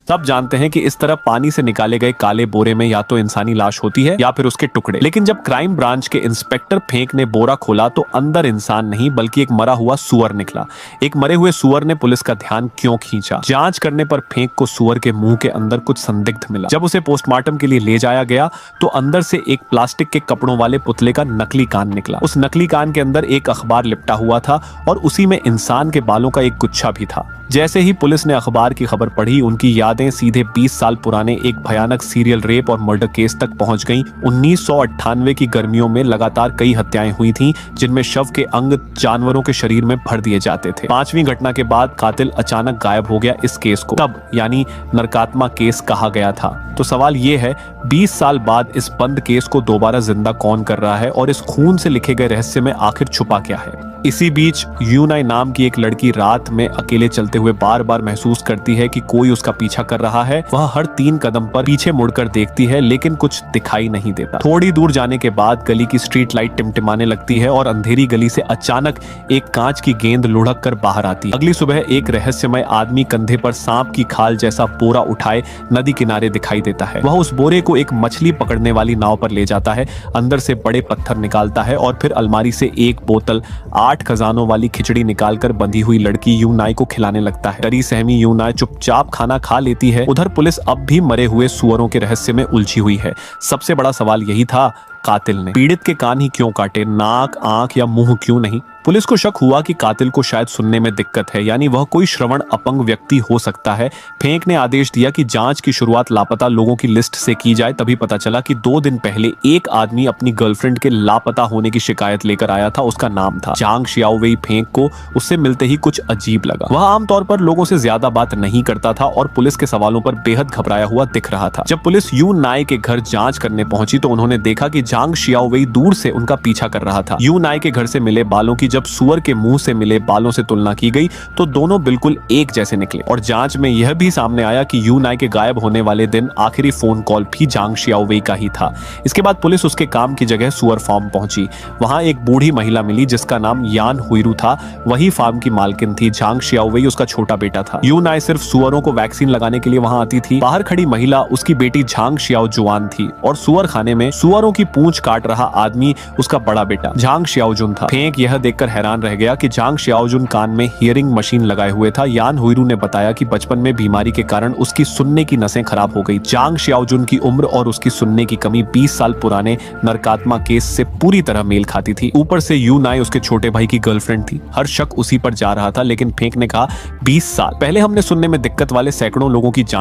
सब जानते हैं कि इस तरह पानी से निकाले गए काले बोरे में या तो इंसानी लाश होती है या फिर उसके टुकड़े। लेकिन जब क्राइम ब्रांच के इंस्पेक्टर फेंक ने बोरा खोला तो अंदर इंसान नहीं बल्कि एक मरा हुआ सुअर निकला। एक मरे हुए सुअर ने पुलिस का ध्यान क्यों खींचा? जांच करने पर फेंक को सुअर के मुंह के अंदर कुछ संदिग्ध मिला। जब उसे पोस्टमार्टम के लिए ले जाया गया तो अंदर से एक प्लास्टिक के कपड़ों वाले पुतले का नकली कान निकला। उस नकली कान के अंदर एक अखबार लिपटा हुआ था और उसी में इंसान के बालों का एक गुच्छा भी था। जैसे ही पुलिस ने अखबार की खबर पढ़ी, उनकी यादें सीधे 20 साल पुराने एक भयानक सीरियल रेप और मर्डर केस तक पहुंच गईं। 1998 की गर्मियों में लगातार कई हत्याएं हुई थीं, जिनमें शव के अंग जानवरों के शरीर में भर दिए जाते थे। 5वीं घटना के बाद कातिल अचानक गायब हो गया। इस केस को तब यानी नरकात्मा केस कहा गया था। तो सवाल ये है, 20 साल बाद इस बंद केस को दोबारा जिंदा कौन कर रहा है और इस खून से लिखे गए रहस्य में आखिर छुपा क्या है? इसी बीच यूनाई नाम की एक लड़की रात में अकेले चलते हुए बार बार महसूस करती है कि कोई उसका पीछा कर रहा है। वह हर 3 कदम पर पीछे मुड़कर देखती है लेकिन कुछ दिखाई नहीं देता। थोड़ी दूर जाने के बाद गली की स्ट्रीट लाइट टिमटिमाने लगती है और अंधेरी गली से अचानक एक कांच की गेंद लुढ़क कर बाहर आती है। अगली सुबह एक रहस्यमय आदमी कंधे पर सांप की खाल जैसा बोरा उठाए नदी किनारे दिखाई देता है। वह उस बोरे को एक मछली पकड़ने वाली नाव पर ले जाता है, अंदर से बड़े पत्थर निकालता है और फिर अलमारी से एक बोतल 8 खजानों वाली खिचड़ी निकालकर बंधी हुई लड़की यूनाई को खिलाने लगता है। डरी सहमी यूनाई चुपचाप खाना खा लेती है। उधर पुलिस अब भी मरे हुए सुअरों के रहस्य में उलझी हुई है। सबसे बड़ा सवाल यही था, कातिल ने पीड़ित के कान ही क्यों काटे, नाक, आंख या मुंह क्यों नहीं? पुलिस को शक हुआ कि कातिल को शायद सुनने में दिक्कत है, यानी वह कोई श्रवण अपंग व्यक्ति हो सकता है। फेंक ने आदेश दिया कि जांच की शुरुआत लापता लोगों की लिस्ट से की जाए। तभी पता चला कि 2 दिन पहले एक आदमी अपनी गर्लफ्रेंड के लापता होने की शिकायत लेकर आया था। उसका नाम था जांग शियाओवेई। फेंक को उससे मिलते ही कुछ अजीब लगा। वह आमतौर पर लोगों से ज्यादा बात नहीं करता था और पुलिस के सवालों पर बेहद घबराया हुआ दिख रहा था। जब पुलिस यूनाई के घर जांच करने पहुंची तो उन्होंने देखा कि जांग शियाओवेई दूर से उनका पीछा कर रहा था। यूनाई के घर से मिले बालों की जब सुअर के मुंह से मिले बालों से तुलना की गई तो दोनों बिल्कुल एक जैसे निकले। और जांच में यह भी सामने आया कि यूनाई के गायब होने वाले दिन आखिरी फोन कॉल भी जांग शियाओवेई का ही था। इसके बाद पुलिस उसके काम की जगह सुअर फार्म पहुंची। वहां एक बूढ़ी महिला मिली जिसका नाम यान हुइरू था। वही फार्म की मालकिन थी। जांग शियाओवेई उसका छोटा बेटा था। यूनाई सिर्फ सुअरों को वैक्सीन लगाने के लिए वहां आती थी। बाहर खड़ी महिला उसकी बेटी झांग शियाओजुआन थी और सुअर खाने में सुअरों की पूंछ काट रहा आदमी उसका बड़ा बेटा झांग शियाओजुन था। फेंक यह देखकर हैरान रह गया कि जांग शियाओजुन कान में हियरिंग मशीन लगाए हुए था। यान हुइरू ने बताया कि बचपन में बीमारी के कारण उसकी सुनने की नसें खराब हो गई। जांग शियाओजुन की उम्र और उसकी सुनने की कमी 20 साल पुराने नरकात्मा केस से पूरी तरह मेल खाती थी। ऊपर से यूनाई उसके छोटे भाई की गर्लफ्रेंड थी। हर शक उसी पर जा रहा था। लेकिन फेंक ने कहा, 20 साल पहले हमने सुनने में दिक्कत वाले सैकड़ों लोगों की जांच